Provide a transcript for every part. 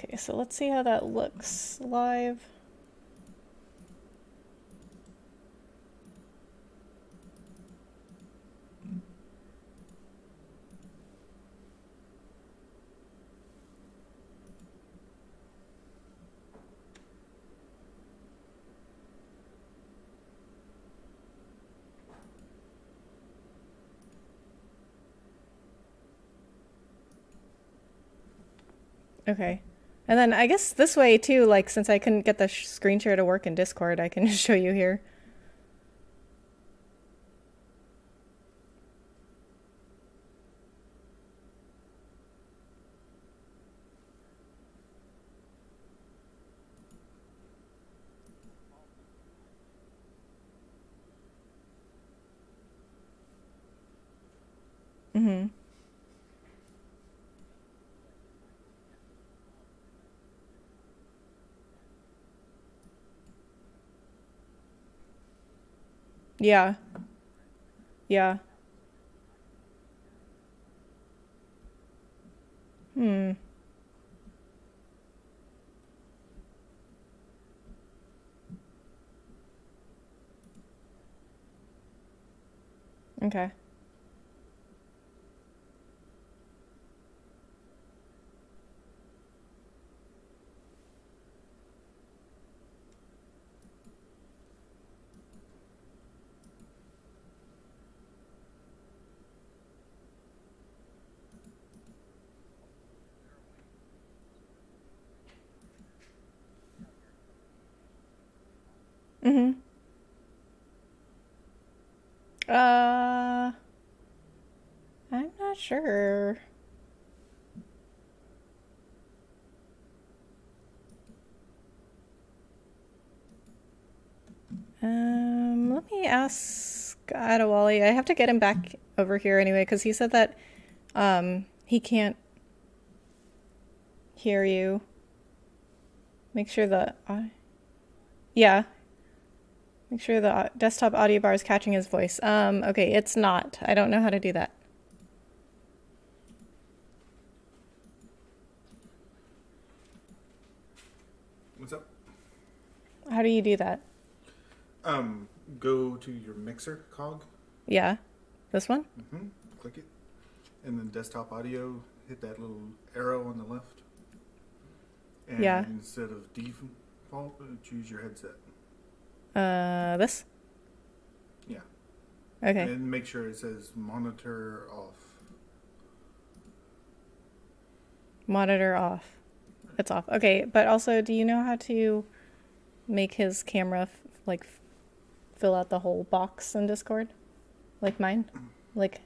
Okay, so let's see how that looks live. Okay. And then I guess this way too, like since I couldn't get the screen share to work in Discord, I can show you here. Mm-hmm. Yeah. Yeah. Hmm. Okay. Mm-hmm. Uh, I'm not sure. Let me ask Adewale. I have to get him back over here anyway, because he said that he can't hear you. Make sure the yeah, make sure the desktop audio bar is catching his voice. Okay, it's not. I don't know how to do that. What's up? How do you do that? Go to your mixer cog. Yeah, this one? Click it, and then desktop audio. Hit that little arrow on the left, and Yeah. instead of default, choose your headset. This? Yeah, Okay. and make sure it says monitor off. Monitor off. It's off. Okay, but also, do you know how to make his camera like fill out the whole box in Discord? Like mine? Like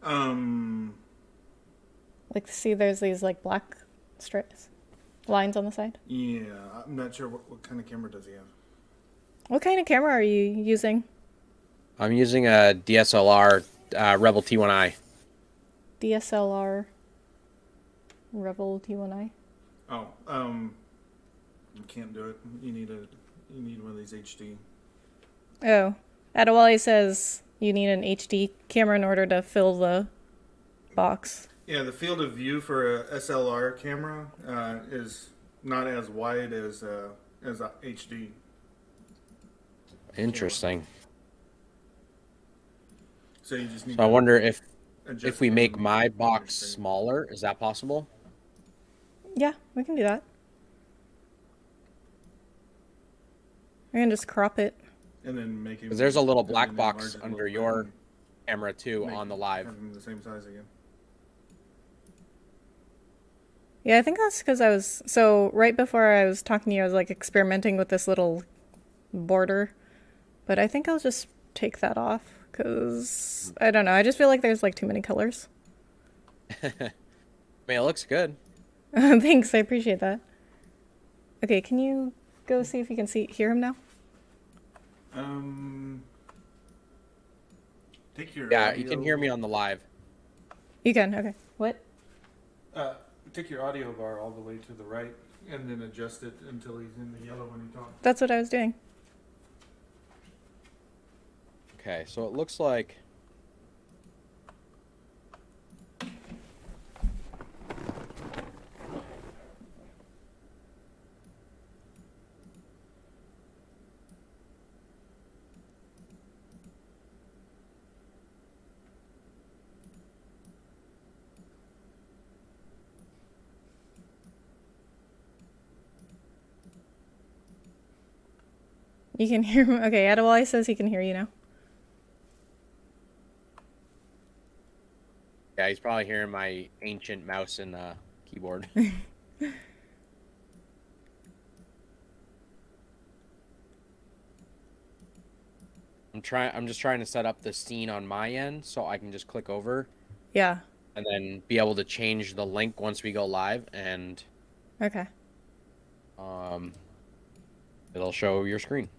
Um, like see there's these like black strips lines on the side? yeah, I'm not sure what kind of camera does he have. What kind of camera are you using? I'm using a DSLR Rebel T1i. DSLR Rebel T1i? Oh, you can't do it. You need one of these HD. Oh. Adewale says you need an HD camera in order to fill the box. Yeah, the field of view for a SLR camera is not as wide as a HD. Interesting. So you just need So I to wonder adjust if we the make my on your box screen. smaller, is that possible? Yeah, we can do that. We can just crop it. And then make it. Because there's a little and black then box enlarge it a under little bit your and camera too make- on the live. Have them the same size again. Yeah, I think that's because I was so right before I was talking to you, I was like experimenting with this little border, but I think I'll just take that off because I don't know. I just feel like there's like too many colors. I mean, it looks good. Thanks, I appreciate that. Okay, can you go see if you can hear him now? Take your Yeah, audio, you can hear me on the live. You can. Okay. What? Take your audio bar all the way to the right, and then adjust it until he's in the yellow when he talks. That's what I was doing. Okay, so it looks like You can hear me? Okay, Adewale says he can hear you now. Yeah, he's probably hearing my ancient mouse and keyboard. I'm just trying to set up the scene on my end so I can just click over Yeah. and then be able to change the link once we go live, and Okay. um, it'll show your screen.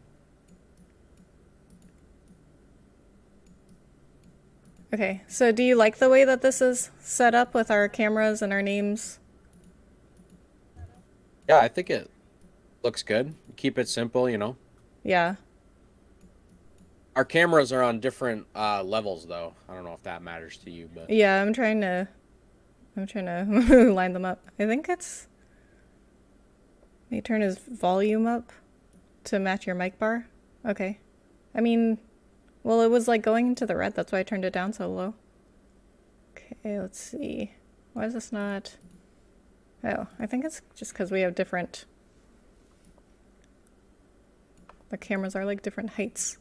Okay. So do you like the way that this is set up with our cameras and our names? Yeah, I think it looks good. Keep it simple, you know. Yeah. Our cameras are on different levels, though. I don't know if that matters to you, but Yeah, I'm trying to line them up. I think it's may turn his volume up to match your mic bar. Okay. I mean, well, it was like going into the red. That's why I turned it down so low. Okay, let's see. Why is this not? Oh, I think it's just because we have different. The cameras are like different heights.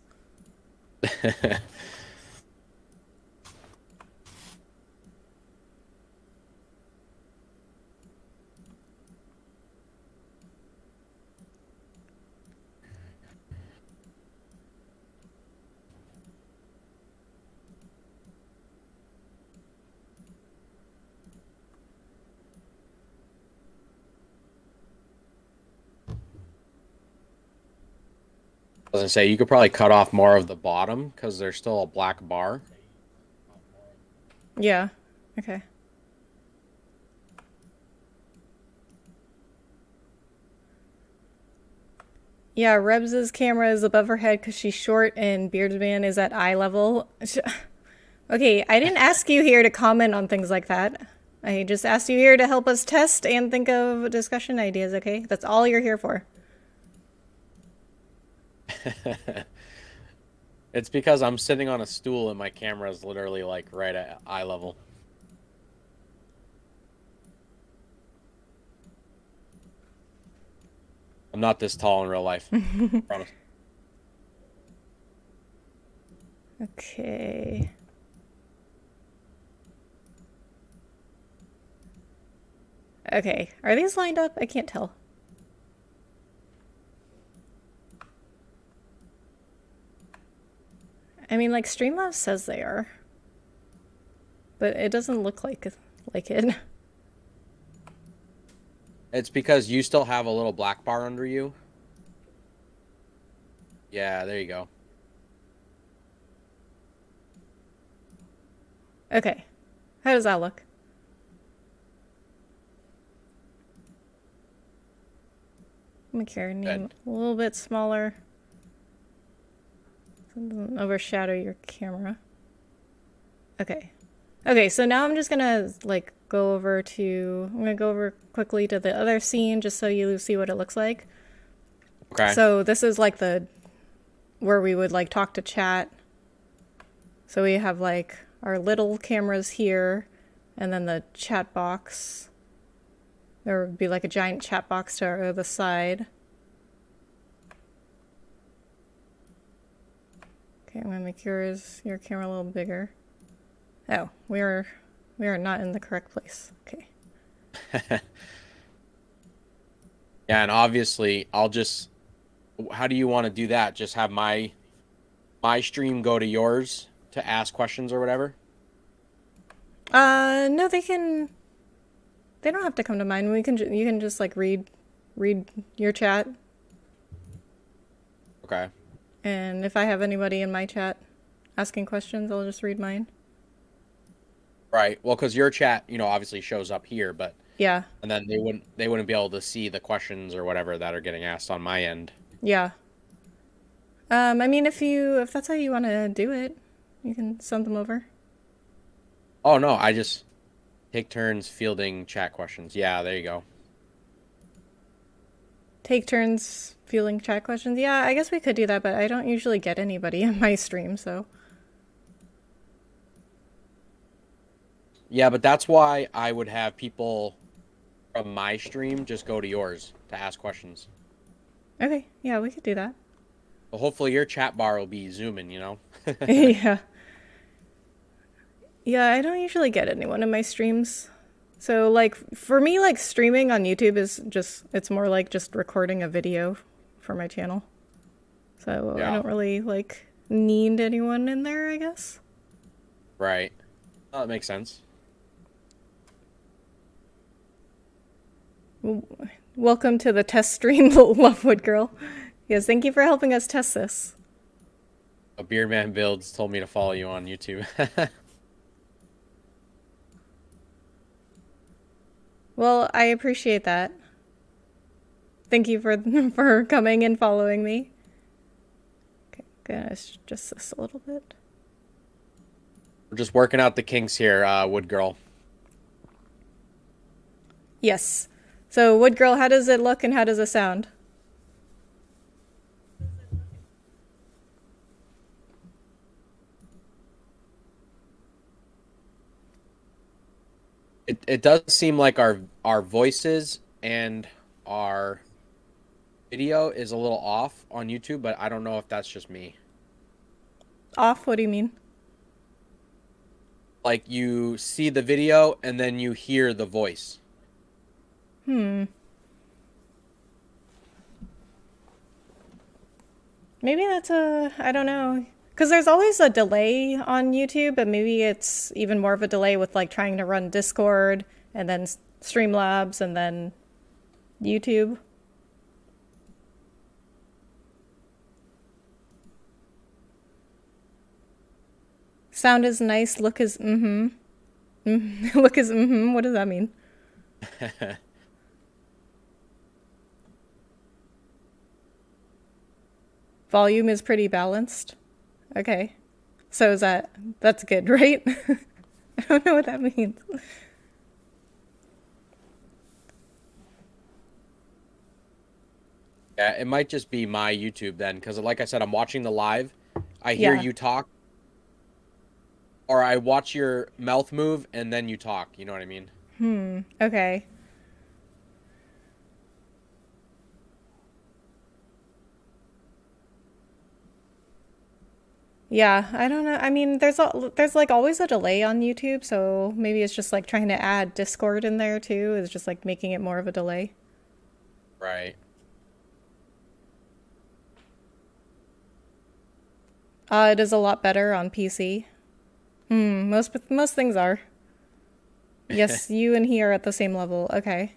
I was gonna say you could probably cut off more of the bottom because there's still a black bar. Yeah. Okay. Yeah, Rebs's camera is above her head because she's short and Beardsman is at eye level. Okay, I didn't ask you here to comment on things like that. I just asked you here to help us test and think of discussion ideas, okay? That's all you're here for. It's because I'm sitting on a stool and my camera is literally like right at eye level. I'm not this tall in real life. Promise. Okay. Okay, are these lined up? I can't tell. I mean, like Streamlabs says they are, but it doesn't look like it. It's because you still have a little black bar under you. Yeah, there you go. Okay, how does that look? Make your name Good. a little bit smaller so it doesn't overshadow your camera. Okay. Okay, so now I'm just gonna like I'm gonna go over quickly to the other scene just so you see what it looks like. Okay. So this is like where we would like talk to chat. So we have like our little cameras here and then the chat box. There would be like a giant chat box to our other side. Okay, I'm gonna make your camera a little bigger. Oh, we are not in the correct place. Okay. Yeah, and obviously I'll just, how do you want to do that? Just have my stream go to yours to ask questions or whatever? No, they don't have to come to mine. You can just like read your chat, Okay. and if I have anybody in my chat asking questions, I'll just read mine. Right. Well, because your chat, obviously shows up here, but Yeah. and then they wouldn't be able to see the questions or whatever that are getting asked on my end. Yeah. I mean, if that's how you want to do it, you can send them over. Oh no, I just take turns fielding chat questions. Yeah, there you go. Take turns fielding chat questions. Yeah, I guess we could do that, but I don't usually get anybody in my stream, so. Yeah, but that's why I would have people from my stream just go to yours to ask questions. Okay, yeah, we could do that. Well, hopefully your chat bar will be zooming, you know? Yeah. Yeah, I don't usually get anyone in my streams. So like for me like streaming on YouTube is just it's more like just recording a video for my channel. So I Yeah, don't really like need anyone in there, I guess. right. Oh, that makes sense. Welcome to the test stream, Lovewood Girl. Yes, thank you for helping us test this. A Beardman Builds told me to follow you on YouTube. Well, I appreciate that. Thank you for for coming and following me. Okay, gonna adjust this a little bit. We're just working out the kinks here, Wood Girl. Yes. So, Wood Girl, how does it look and how does it sound? It does seem like our voices and our video is a little off on YouTube, but I don't know if that's just me. Off? What do you mean? Like you see the video and then you hear the voice. Hmm. Maybe that's I don't know. Because there's always a delay on YouTube, but maybe it's even more of a delay with like trying to run Discord and then Streamlabs and then YouTube. Sound is nice, look is mm-hmm. Look is mm-hmm. What does that mean? Volume is pretty balanced. Okay. So is that's good, right? I don't know what that means. Yeah, it might just be my YouTube then, because like I said, I'm watching the live. I hear Yeah. you talk, or I watch your mouth move and then you talk. You know what I mean? Okay. Yeah, I don't know. I mean, there's like always a delay on YouTube, so maybe it's just like trying to add Discord in there too, is just like making it more of a delay. Right. It is a lot better on PC. Most things are. Yes, you and he are at the same level. Okay.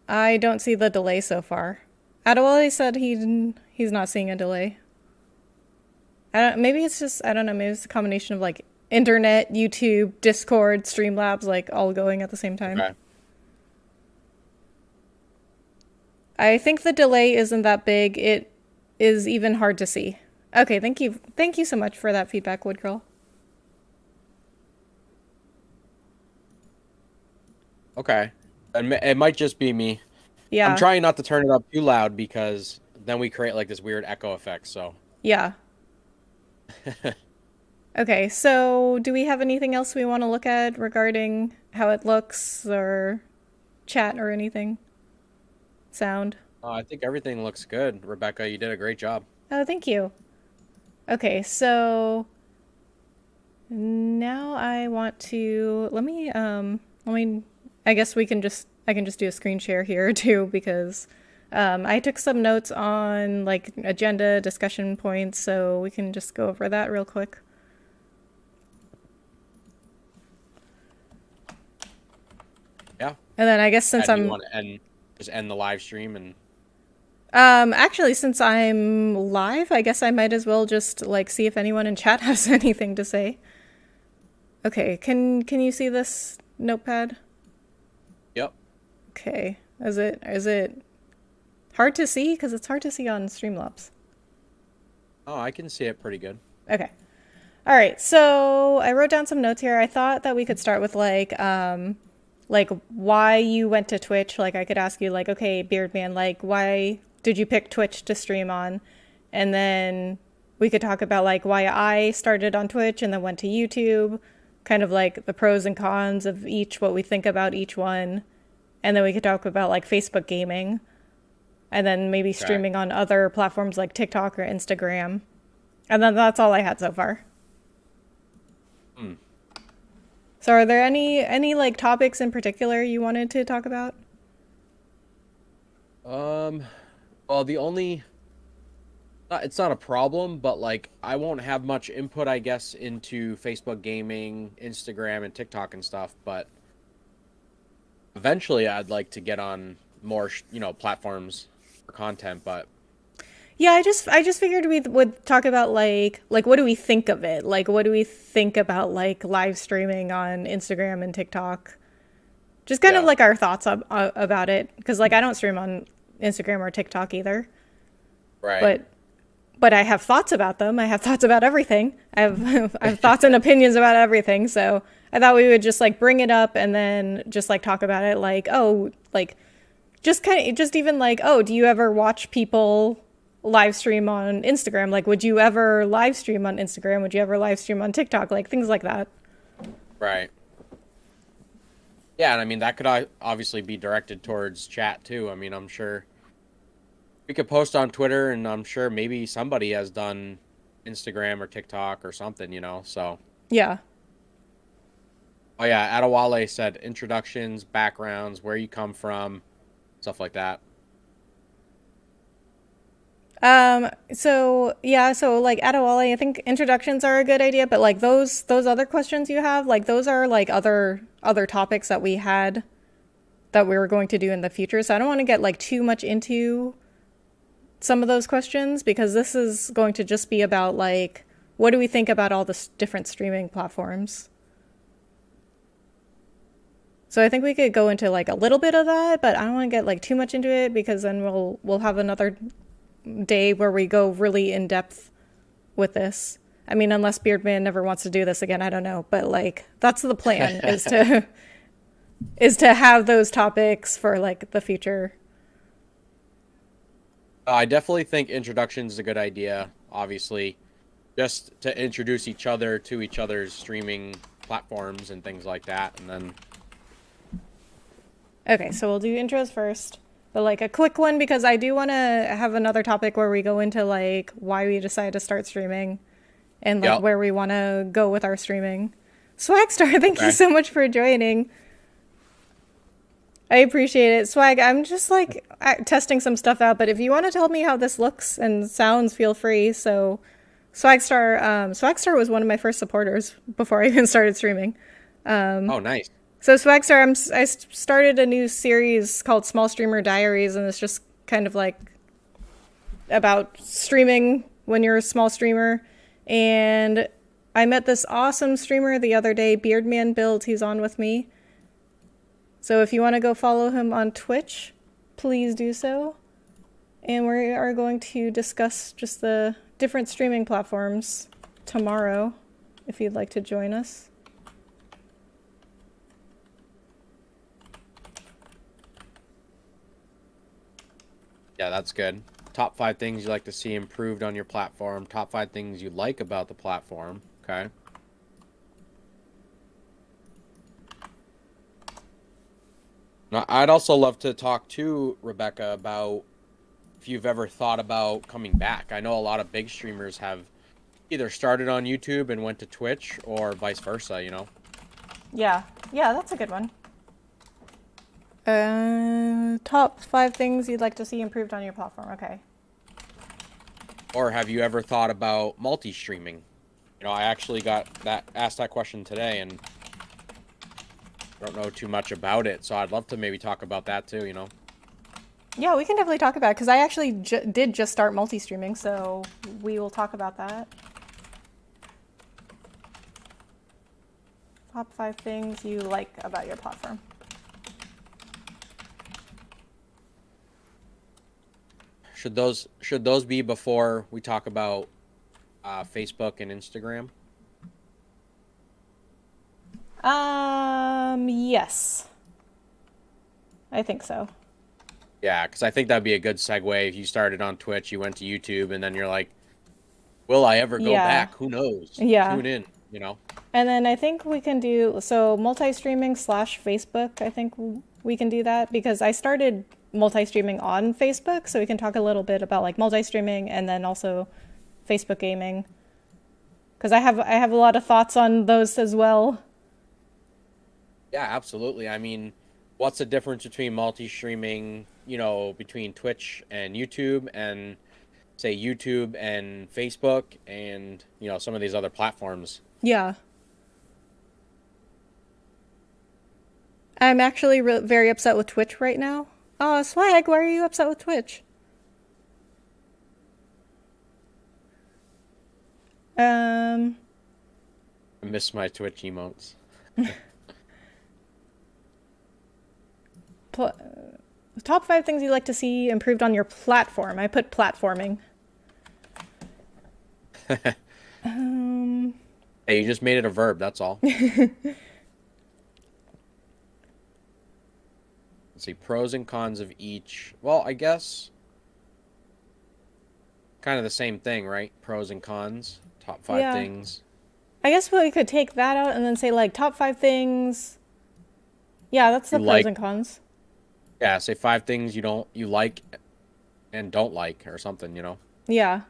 I don't see the delay so far. Adewale said he's not seeing a delay. Maybe it's just I don't know. Maybe it's a combination of like internet, YouTube, Discord, Streamlabs, like all going at the same time. Okay. I think the delay isn't that big. It is even hard to see. Okay, thank you. Thank you so much for that feedback, Wood Girl. Okay. And it might just be me. Yeah. I'm trying not to turn it up too loud because then we create like this weird echo effect. So. Yeah. Okay, so do we have anything else we want to look at regarding how it looks or chat or anything? Sound? I think everything looks good, Rebecca. You did a great job. Oh, thank you. Okay, so now I want to I guess I can just do a screen share here too because I took some notes on like agenda discussion points, so we can just go over that real quick. Yeah. And then I guess since And you I'm want to just end the live stream and actually since I'm live, I guess I might as well just like see if anyone in chat has anything to say. Okay, can you see this notepad? yep. Okay. Is it hard to see? Because it's hard to see on Streamlabs. Oh, I can see it pretty good. Okay. All right. So I wrote down some notes here. I thought that we could start with like why you went to Twitch. Like I could ask you like, okay, Beardman, like why did you pick Twitch to stream on? And then we could talk about like why I started on Twitch and then went to YouTube, kind of like the pros and cons of each, what we think about each one. and then we could talk about like Facebook gaming, and then maybe streaming on other platforms like TikTok or Instagram. And then that's all I had so far. So are there any like topics in particular you wanted to talk about? Well, the only it's not a problem, but like I won't have much input, I guess, into Facebook gaming, Instagram, and TikTok and stuff. But eventually, I'd like to get on more, platforms for content. But Yeah, I just figured we would talk about like what do we think of it? Like what do we think about like live streaming on Instagram and TikTok? Just kind of Yeah. like our thoughts about it, because like I don't stream on Instagram or TikTok either, right, but I have thoughts about them. I have thoughts about everything. I have I have thoughts and opinions about everything. So I thought we would just like bring it up and then just like talk about it. Like like just even like do you ever watch people live stream on Instagram? Like would you ever live stream on Instagram? Would you ever live stream on TikTok? Like things like that. right. Yeah, and I mean that could obviously be directed towards chat too. I mean, I'm sure we could post on Twitter, and I'm sure maybe somebody has done Instagram or TikTok or something. So, Yeah. oh yeah, Adewale said introductions, backgrounds, where you come from, stuff like that. So like Adewale, I think introductions are a good idea, but like those other questions you have, like those are like other topics that we had that we were going to do in the future. So I don't want to get like too much into some of those questions, because this is going to just be about like what do we think about all the different streaming platforms. So I think we could go into like a little bit of that, but I don't want to get like too much into it, because then we'll have another day where we go really in depth with this. I mean, unless Beardman never wants to do this again, I don't know. But like that's the plan is to have those topics for like the future. I definitely think introductions is a good idea. Obviously, just to introduce each other to each other's streaming platforms and things like that, and then Okay, so we'll do intros first. But like a quick one, because I do want to have another topic where we go into like why we decided to start streaming and like Yep. where we want to go with our streaming. Swagstar, thank you Okay. so much for joining. I appreciate it. Swag, I'm just like testing some stuff out, but if you want to tell me how this looks and sounds, feel free. So Swagstar was one of my first supporters before I even started streaming. oh, nice. So Swagstar, I started a new series called Small Streamer Diaries, and it's just kind of like about streaming when you're a small streamer. And I met this awesome streamer the other day, Beardman Build. He's on with me. So if you want to go follow him on Twitch, please do so. And we are going to discuss just the different streaming platforms tomorrow, if you'd like to join us. Yeah, that's good. Top 5 things you like to see improved on your platform. Top 5 things you like about the platform. Okay. Now, I'd also love to talk to Rebecca about if you've ever thought about coming back. I know a lot of big streamers have either started on YouTube and went to Twitch or vice versa. Yeah, that's a good one. Top 5 things you'd like to see improved on your platform. Okay. Or have you ever thought about multi-streaming? I actually got asked that question today, and I don't know too much about it, so I'd love to maybe talk about that too. Yeah, we can definitely talk about it, because I actually did just start multi-streaming, so we will talk about that. Top 5 things you like about your platform. Should those be before we talk about Facebook and Instagram? Yes. I think so. Yeah, because I think that'd be a good segue. If you started on Twitch, you went to YouTube, and then you're like, will I ever go Yeah. back? Who knows? Yeah. Tune in. And then I think we can do, so multi-streaming / Facebook, I think we can do that because I started multi-streaming on Facebook, so we can talk a little bit about like multi-streaming and then also Facebook gaming. Because I have a lot of thoughts on those as well. Yeah, absolutely. I mean, what's the difference between multi-streaming, between Twitch and YouTube and say YouTube and Facebook and, some of these other platforms? Yeah. I'm actually very upset with Twitch right now. Oh, Swag, why are you upset with Twitch? Um, I miss my Twitch emotes. pl- top 5 things you'd like to see improved on your platform. I put platforming. Um, Hey, you just made it a verb, that's all. Let's see, pros and cons of each. Well, I guess kind of the same thing, right? Pros and cons, top five yeah. things. I guess we could take that out and then say like top 5 things. Yeah, that's the You pros like, and cons. yeah, say 5 things you like and don't like or something. Yeah.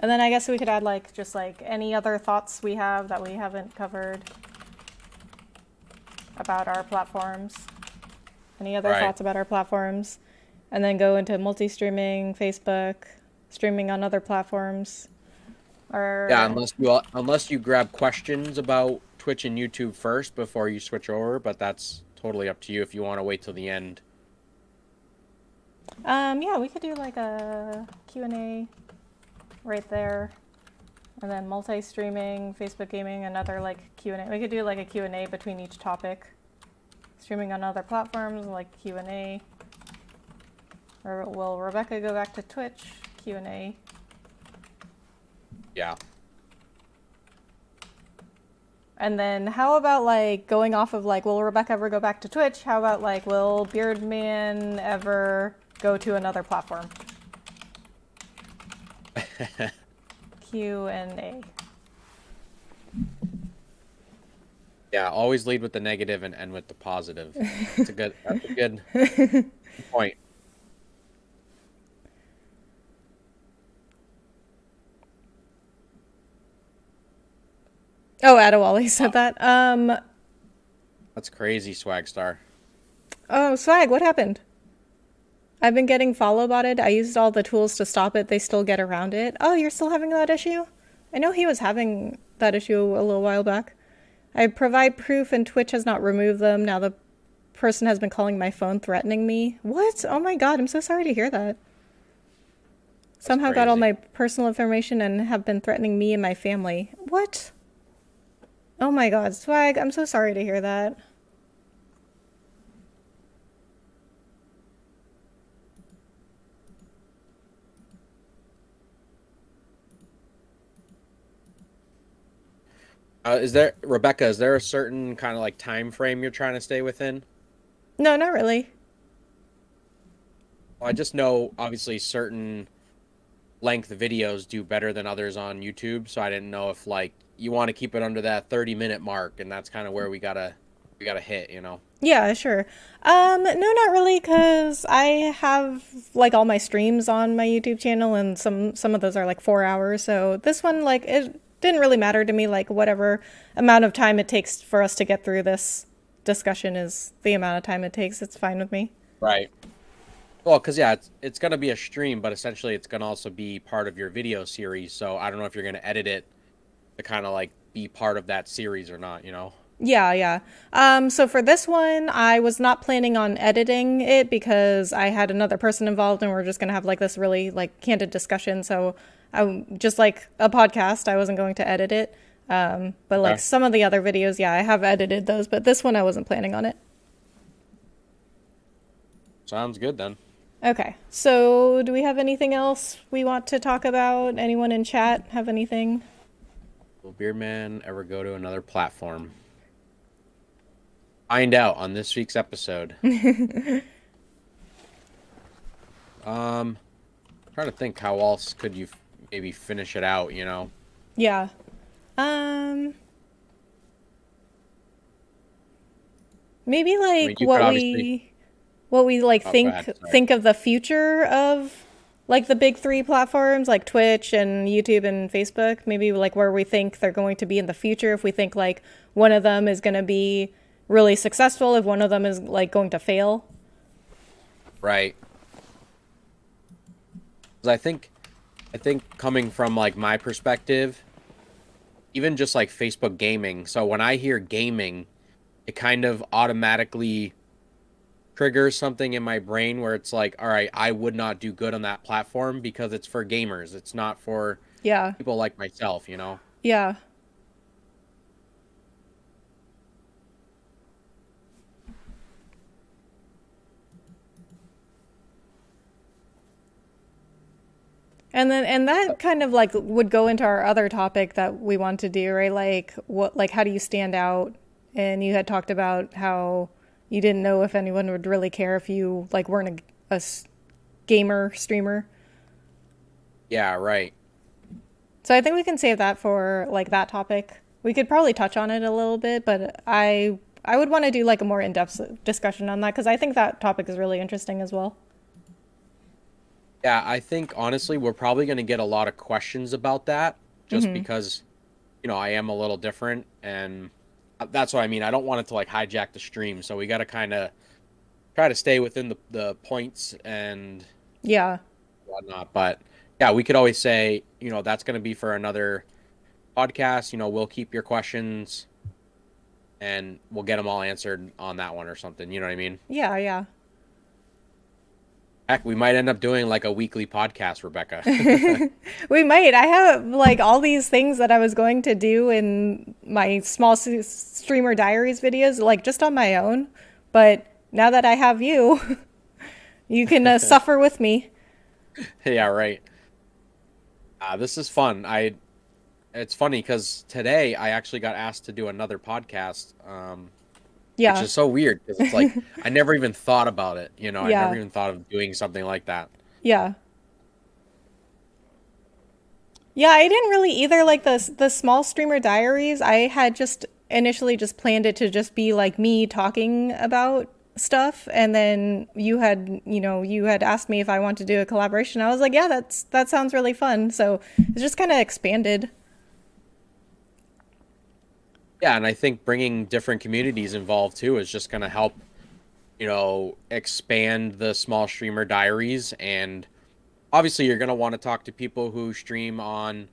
And then I guess we could add like just like any other thoughts we have that we haven't covered about our platforms. Any other Right. thoughts about our platforms? And then go into multi-streaming, Facebook, streaming on other platforms. Yeah, Or unless you grab questions about Twitch and YouTube first before you switch over, but that's totally up to you if you want to wait till the end. yeah, we could do like a Q&A right there. And then multi-streaming, Facebook gaming, another like Q&A. We could do like a Q&A between each topic. Streaming on other platforms like Q&A. Or will Rebecca go back to Twitch? Q&A. Yeah. And then how about like going off of like, will Rebecca ever go back to Twitch? How about like, will Beardman ever go to another platform? Q&A. Yeah, always lead with the negative and end with the positive. That's a good point. Oh, Adewale said that. That's crazy, Swagstar. Oh, Swag, what happened? I've been getting follow botted. I used all the tools to stop it. They still get around it. Oh, you're still having that issue? I know he was having that issue a little while back. I provide proof and Twitch has not removed them. Now the person has been calling my phone threatening me. What? Oh my god, I'm so sorry to hear that. That's Somehow got all crazy. my personal information and have been threatening me and my family. What? Oh my god, Swag, I'm so sorry to hear that. Rebecca, is there a certain kind of like time frame you're trying to stay within? No, not really. Well, I just know obviously certain length videos do better than others on YouTube, so I didn't know if like you want to keep it under that 30-minute mark, and that's kind of where we gotta hit. Yeah, sure. No, not really, because I have like all my streams on my YouTube channel, and some of those are like 4 hours. So this one, like, it didn't really matter to me. Like, whatever amount of time it takes for us to get through this discussion is the amount of time it takes. It's fine with me. Right. Well, because yeah, it's gonna be a stream, but essentially it's gonna also be part of your video series. So I don't know if you're gonna edit it to kind of like be part of that series or not. Yeah, yeah. So for this one, I was not planning on editing it because I had another person involved and we're just gonna have like this really like candid discussion. So I just like a podcast, I wasn't going to edit it. But like Okay. some of the other videos, yeah, I have edited those, but this one I wasn't planning on it. Sounds good then. Okay. So do we have anything else we want to talk about? Anyone in chat have anything? Will Beardman ever go to another platform? Find out on this week's episode. Trying to think how else could you maybe finish it out. Yeah. Um, maybe I mean, like you could what obviously we what we like Oh, go think ahead. Sorry. think of the future of like the big three platforms like Twitch and YouTube and Facebook, maybe like where we think they're going to be in the future, if we think like one of them is going to be really successful, if one of them is like going to fail. Right. 'Cause I think coming from like my perspective, even just like Facebook gaming. So when I hear gaming, it kind of automatically triggers something in my brain where it's like, all right, I would not do good on that platform because it's for gamers. It's not for Yeah. people like myself, you know? Yeah. And that kind of like would go into our other topic that we want to do, right? Like what, like how do you stand out? And you had talked about how you didn't know if anyone would really care if you like weren't a gamer streamer. Yeah, right. So I think we can save that for like that topic. We could probably touch on it a little bit, but I would want to do like a more in-depth discussion on that because I think that topic is really interesting as well. Yeah, I think honestly we're probably going to get a lot of questions about that just because, I am a little different and that's what I mean. I don't want it to like hijack the stream, so we got to kind of try to stay within the points and Yeah. whatnot. But yeah, we could always say, that's going to be for another podcast. We'll keep your questions and we'll get them all answered on that one or something. You know what I mean? Yeah, yeah. Heck, we might end up doing like a weekly podcast, Rebecca. We might. I have like all these things that I was going to do in my small streamer diaries videos, like just on my own. But now that I have you, you can suffer with me. Yeah, right. This is fun. It's funny because today I actually got asked to do another podcast, which Yeah, is so weird because it's like I never even thought about it. I yeah, never even thought of doing something like that. yeah. Yeah, I didn't really either. Like the small streamer diaries, I had just initially just planned it to just be like me talking about stuff, and then you had asked me if I wanted to do a collaboration. I was like, yeah, that sounds really fun. So it just kind of expanded. Yeah, and I think bringing different communities involved too is just going to help, expand the small streamer diaries. And obviously, you're going to want to talk to people who stream on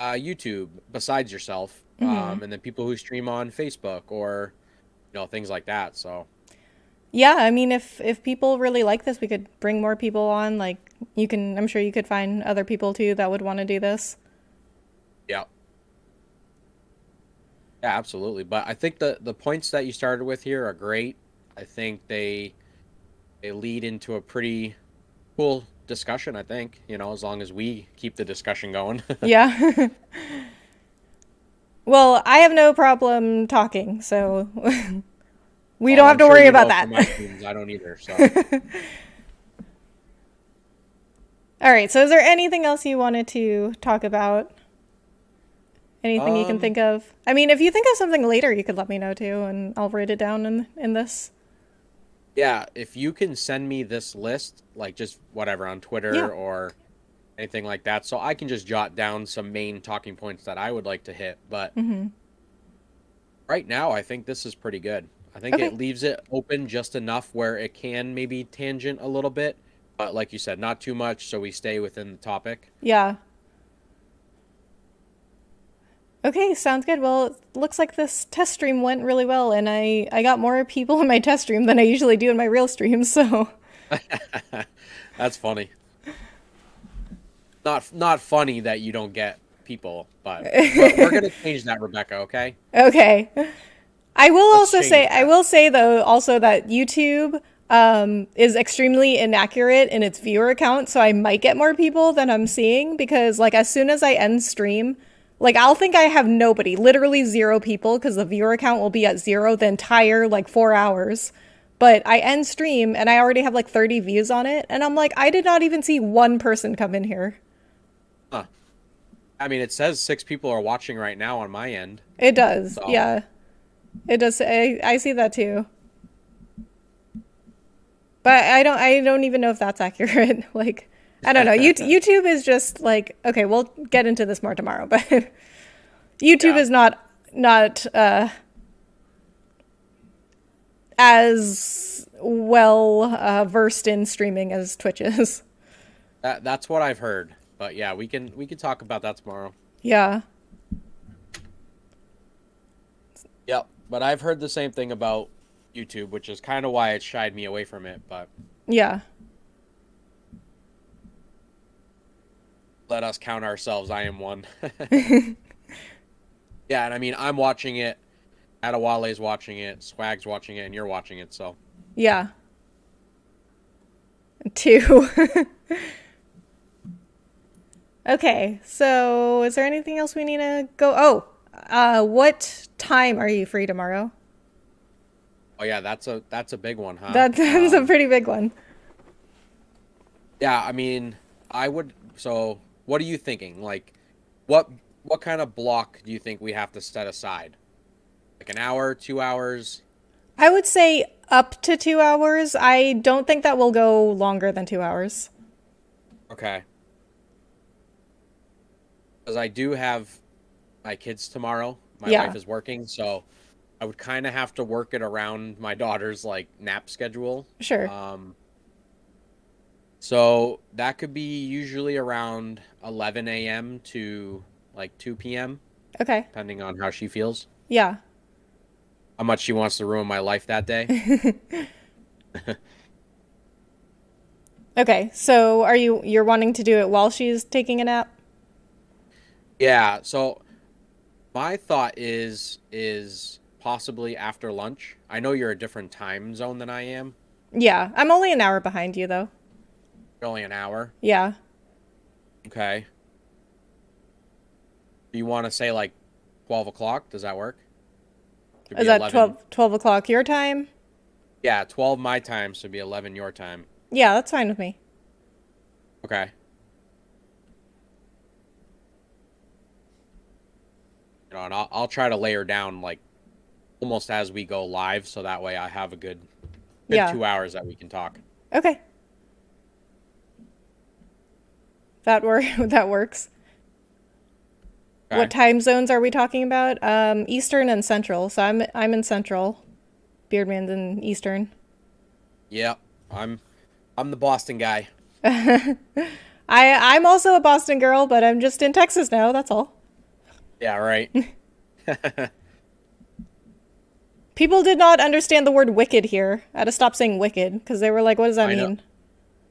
YouTube besides yourself, and then people who stream on Facebook or, things like that. So, Yeah, I mean, if people really like this, we could bring more people on. Like you can, I'm sure you could find other people too that would want to do this. yeah. Yeah, absolutely. But I think the points that you started with here are great. I think they lead into a pretty cool discussion, I think, as long as we keep the discussion going. Yeah. Well, I have no problem talking, so we don't Well, have I'm to sure worry you about know for my that. teams, I don't either. So, All right, so is there anything else you wanted to talk about? Anything you can um, think of? I mean, if you think of something later, you could let me know too, and I'll write it down in this. yeah, if you can send me this list, like just whatever on Yeah. Twitter or anything like that, so I can just jot down some main talking points that I would like to hit. But right now, I think this is pretty good. I think it Okay. leaves it open just enough where it can maybe tangent a little bit, but like you said, not too much, so we stay within the topic. Yeah. Okay, sounds good. Well, it looks like this test stream went really well, and I got more people in my test stream than I usually do in my real streams, so That's funny. Not funny that you don't get people, but we're gonna change that, Rebecca. Okay, okay. let's change I that. will say though also that YouTube is extremely inaccurate in its viewer count, so I might get more people than I'm seeing because like as soon as I end stream, like I'll think I have nobody, literally zero people because the viewer count will be at zero the entire like 4 hours. But I end stream and I already have like 30 views on it, and I'm like, I did not even see one person come in here. Huh. I mean, it says 6 people are watching right now on my end, It does, so yeah. It does. I see that too. But I don't even know if that's accurate. Like, I don't know. YouTube is just like, okay, we'll get into this more tomorrow, but YouTube Yeah. is not as well versed in streaming as Twitch is. That's what I've heard. But yeah, we can talk about that tomorrow. Yeah. Yep. But I've heard the same thing about YouTube, which is kind of why it shied me away from it. But Yeah. let us count ourselves. I am one. Yeah, and I mean, I'm watching it. Adewale's watching it. Swag's watching it, and you're watching it. So Yeah. Two. Okay, so is there anything else we need to go? Oh, what time are you free tomorrow? oh yeah, that's a big one, huh? That's a pretty big one. Yeah, I mean, I would. So, what are you thinking? Like, what kind of block do you think we have to set aside? Like an hour, 2 hours? I would say up to 2 hours. I don't think that will go longer than 2 hours. Okay. Because I do have my kids tomorrow. My Yeah. wife is working, so I would kind of have to work it around my daughter's like nap schedule. Sure. So that could be usually around 11 a.m. to like 2 p.m., Okay. depending on how she feels. Yeah. How much she wants to ruin my life that day. Okay. So you're wanting to do it while she's taking a nap? Yeah, so my thought is possibly after lunch. I know you're a different time zone than I am. Yeah. I'm only an hour behind you though. You're only an hour. Yeah. Okay. Do you want to say like 12 o'clock? Does that work? Could Is be that 11. 12 o'clock your time? Yeah, 12 my time, so it'd be 11 your time. Yeah, that's fine with me. Okay. You know, and I'll try to layer down like almost as we go live, so that way I have a good Yeah. 2 hours that we can talk. Okay. That works. Okay? What time zones are we talking about? Eastern and Central. So I'm in Central. Beardman's in Eastern. Yep. I'm the Boston guy. I'm also a Boston girl, but I'm just in Texas now, that's all. Yeah, right. People did not understand the word wicked here. I had to stop saying wicked because they were like, what does that I know. mean?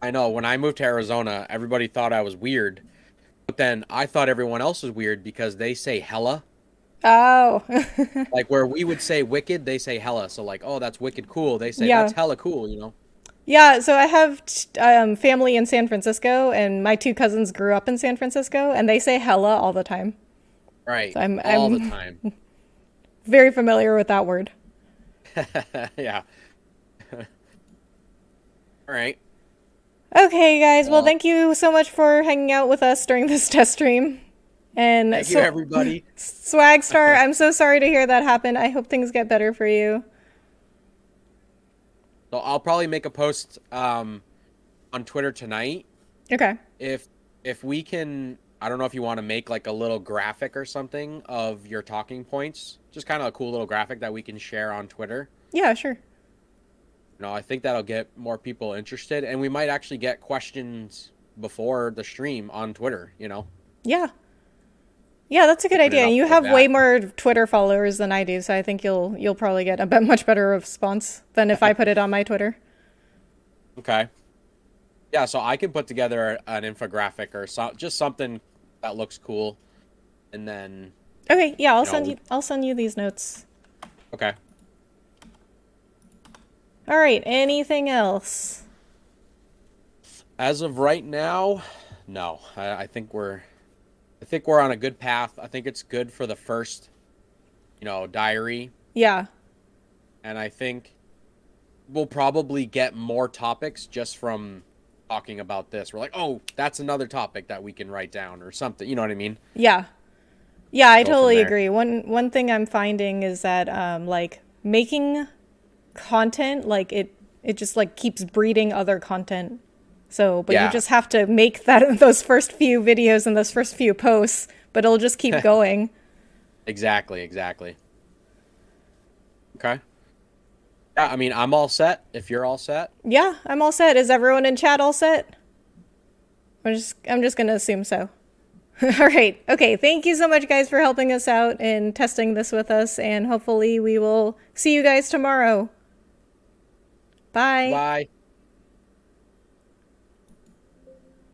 I know. When I moved to Arizona, everybody thought I was weird. But then I thought everyone else was weird because they say hella. Oh. Like where we would say wicked, they say hella. So like, oh, that's wicked cool. They say Yeah. that's hella cool, you know? Yeah, so I have family in San Francisco, and my two cousins grew up in San Francisco, and they say hella all the time. Right. So I'm All the time. very familiar with that word. Yeah. All right. Okay, guys. Well, Well- thank you so much for hanging out with us during this test stream. And Thank you, everybody. Swagstar, I'm so sorry to hear that happen. I hope things get better for you. So I'll probably make a post on Twitter tonight. Okay. If we can, I don't know if you want to make like a little graphic or something of your talking points. Just kind of a cool little graphic that we can share on Twitter. Yeah, sure. You know, I think that'll get more people interested, and we might actually get questions before the stream on Twitter, you know? Yeah. Yeah, that's a good Open it idea. up You like have way that. more Twitter followers than I do, so I think you'll probably get a much better response than if I put it on my Twitter. Okay. Yeah, so I can put together an infographic or just something that looks cool, and then Okay, yeah, No. I'll send you these notes. okay. All right, anything else? As of right now, no. I think we're on a good path. I think it's good for the first, diary, Yeah. and I think we'll probably get more topics just from talking about this. We're like, oh, that's another topic that we can write down or something. You know what I mean? Yeah. Yeah, I Go from totally there. agree. One thing I'm finding is that like making content, like it just like keeps breeding other content. So, but Yeah. you just have to make that those first few videos and those first few posts, but it'll just keep going. Exactly. Okay. Yeah, I mean, I'm all set. If you're all set. Yeah, I'm all set. Is everyone in chat all set? I'm just gonna assume so. All right. Okay. Thank you so much, guys, for helping us out and testing this with us. And hopefully we will see you guys tomorrow. Bye. Bye.